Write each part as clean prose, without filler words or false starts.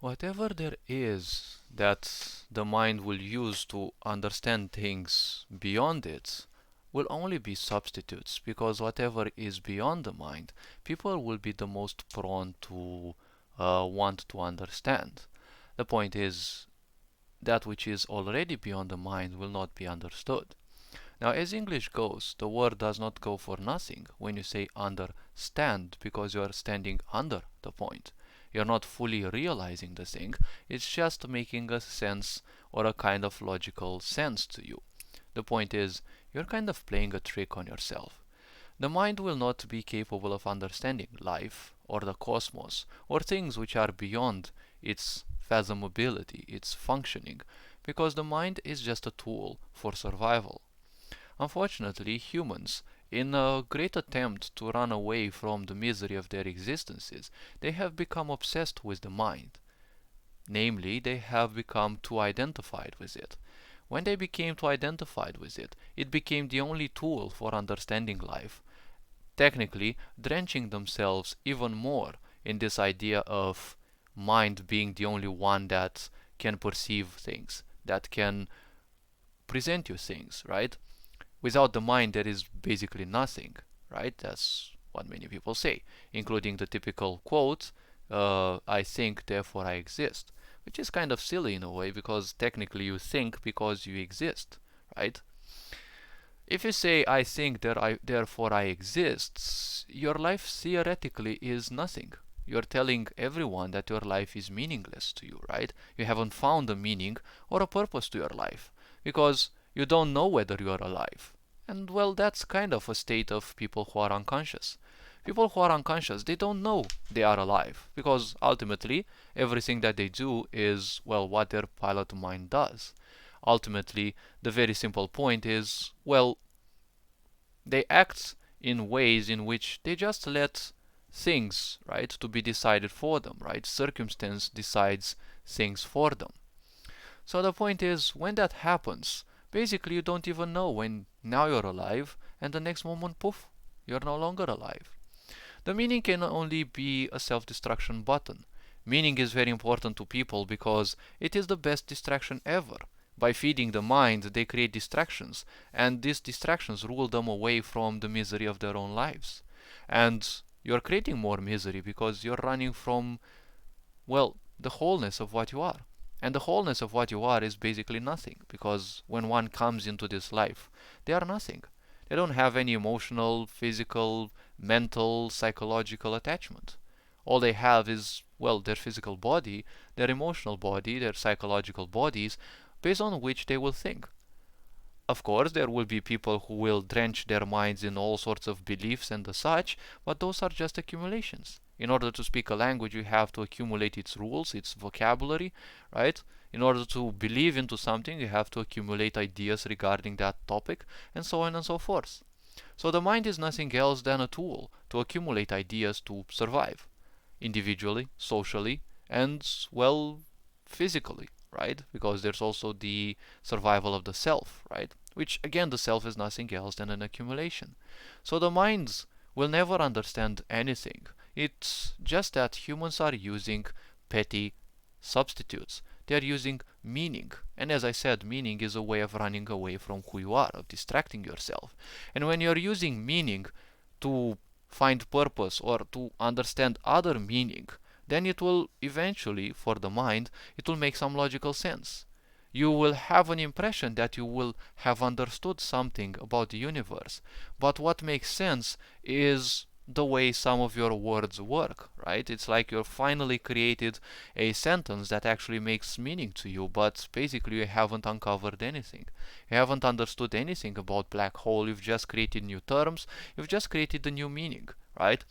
Whatever there is that the mind will use to understand things beyond it will only be substitutes, because whatever is beyond the mind, people will be the most prone to want to understand. The point is, that which is already beyond the mind will not be understood. Now, as English goes, the word does not go for nothing when you say understand, because you are standing under the point. You're not fully realizing the thing, it's just making a sense or a kind of logical sense to you. The point is, you're kind of playing a trick on yourself. The mind will not be capable of understanding life or the cosmos or things which are beyond its fathomability, its functioning, because the mind is just a tool for survival. Unfortunately, humans, in a great attempt to run away from the misery of their existences, they have become obsessed with the mind. Namely, they have become too identified with it. When they became too identified with it, it became the only tool for understanding life, technically drenching themselves even more in this idea of mind being the only one that can perceive things, that can present you things, right? Without the mind, there is basically nothing, right? That's what many people say, including the typical quote, I think, therefore I exist, which is kind of silly in a way because technically you think because you exist, right? If you say, I think, therefore I exist, your life theoretically is nothing. You're telling everyone that your life is meaningless to you, right? You haven't found a meaning or a purpose to your life because you don't know whether you are alive. And well, that's kind of a state of people who are unconscious. People who are unconscious, they don't know they are alive because ultimately everything that they do is, well, what their pilot mind does. Ultimately, the very simple point is, well, they act in ways in which they just let things, right, to be decided for them, right? Circumstance decides things for them. So the point is, when that happens, basically you don't even know when now you're alive, and the next moment, poof, you're no longer alive. The meaning can only be a self-destruction button. Meaning is very important to people because it is the best distraction ever. By feeding the mind, they create distractions, and these distractions rule them away from the misery of their own lives. And you're creating more misery because you're running from, well, the wholeness of what you are. And the wholeness of what you are is basically nothing, because when one comes into this life, they are nothing. They don't have any emotional, physical, mental, psychological attachment. All they have is, well, their physical body, their emotional body, their psychological bodies, based on which they will think. Of course, there will be people who will drench their minds in all sorts of beliefs and the such, but those are just accumulations. In order to speak a language, you have to accumulate its rules, its vocabulary, right? In order to believe into something, you have to accumulate ideas regarding that topic, and so on and so forth. So the mind is nothing else than a tool to accumulate ideas to survive, individually, socially, and, well, physically, right? Because there's also the survival of the self, right? Which again, the self is nothing else than an accumulation. So the minds will never understand anything. It's just that humans are using petty substitutes. They are using meaning. And as I said, meaning is a way of running away from who you are, of distracting yourself. And when you're using meaning to find purpose or to understand other meaning, then it will eventually, for the mind, it will make some logical sense. You will have an impression that you will have understood something about the universe, but what makes sense is the way some of your words work, right? It's like you've finally created a sentence that actually makes meaning to you, but basically you haven't uncovered anything. You haven't understood anything about black hole, you've just created new terms, you've just created a new meaning, right?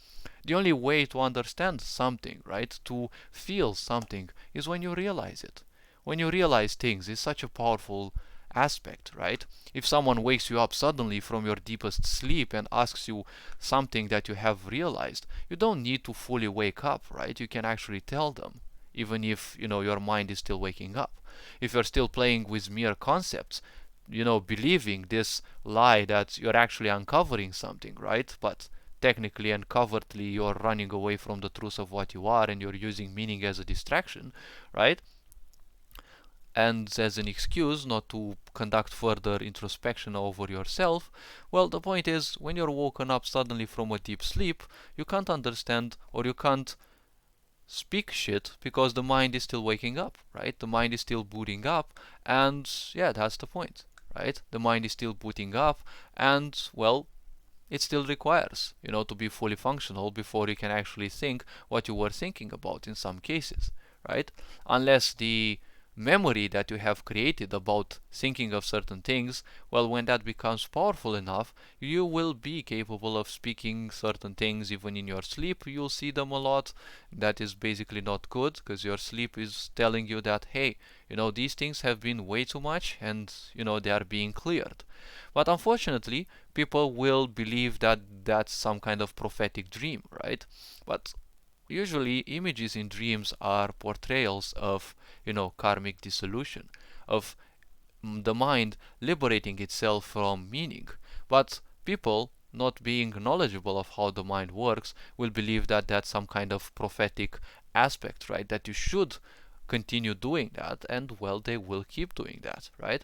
The only way to understand something, right, to feel something, is when you realize it. When you realize things is such a powerful aspect, right? If someone wakes you up suddenly from your deepest sleep and asks you something that you have realized, you don't need to fully wake up, right? You can actually tell them, even if, your mind is still waking up. If you're still playing with mere concepts, believing this lie that you're actually uncovering something, right? But technically and covertly you're running away from the truth of what you are and you're using meaning as a distraction, right? And as an excuse not to conduct further introspection over yourself. Well, the point is, when you're woken up suddenly from a deep sleep, you can't understand or you can't speak shit because the mind is still waking up, right? The mind is still booting up, and yeah, that's the point, right? The mind is still booting up, and well, it still requires, to be fully functional before you can actually think what you were thinking about in some cases, right? Unless the memory that you have created about thinking of certain things, well, when that becomes powerful enough, you will be capable of speaking certain things even in your sleep. You'll see them a lot. That is basically not good because your sleep is telling you that, hey, these things have been way too much and, they are being cleared. But unfortunately, people will believe that that's some kind of prophetic dream, right? But usually images in dreams are portrayals of, karmic dissolution, of the mind liberating itself from meaning. But people, not being knowledgeable of how the mind works, will believe that that's some kind of prophetic aspect, right? That you should continue doing that, and well, they will keep doing that, right?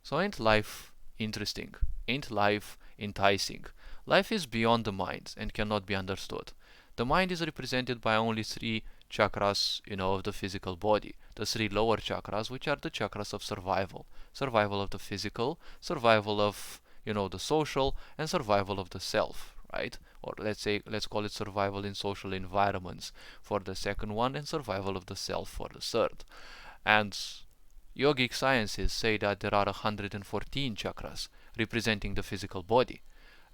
So ain't life interesting? Ain't life enticing? Life is beyond the mind and cannot be understood. The mind is represented by only three chakras, of the physical body. The three lower chakras, which are the chakras of survival. Survival of the physical, survival of, the social, and survival of the self, right? Or let's call it survival in social environments for the second one, and survival of the self for the third. And yogic sciences say that there are 114 chakras representing the physical body.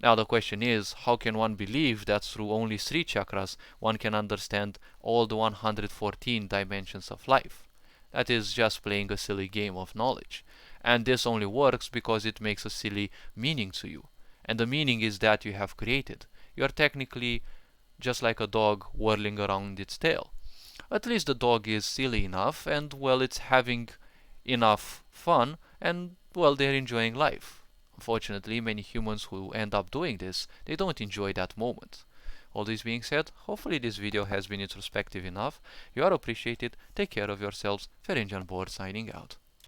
Now the question is, how can one believe that through only three chakras one can understand all the 114 dimensions of life? That is just playing a silly game of knowledge. And this only works because it makes a silly meaning to you. And the meaning is that you have created. You are technically just like a dog whirling around its tail. At least the dog is silly enough and well, it's having enough fun and well, they're enjoying life. Unfortunately, many humans who end up doing this, they don't enjoy that moment. All this being said, hopefully this video has been introspective enough. You are appreciated. Take care of yourselves. Ferenc Board signing out.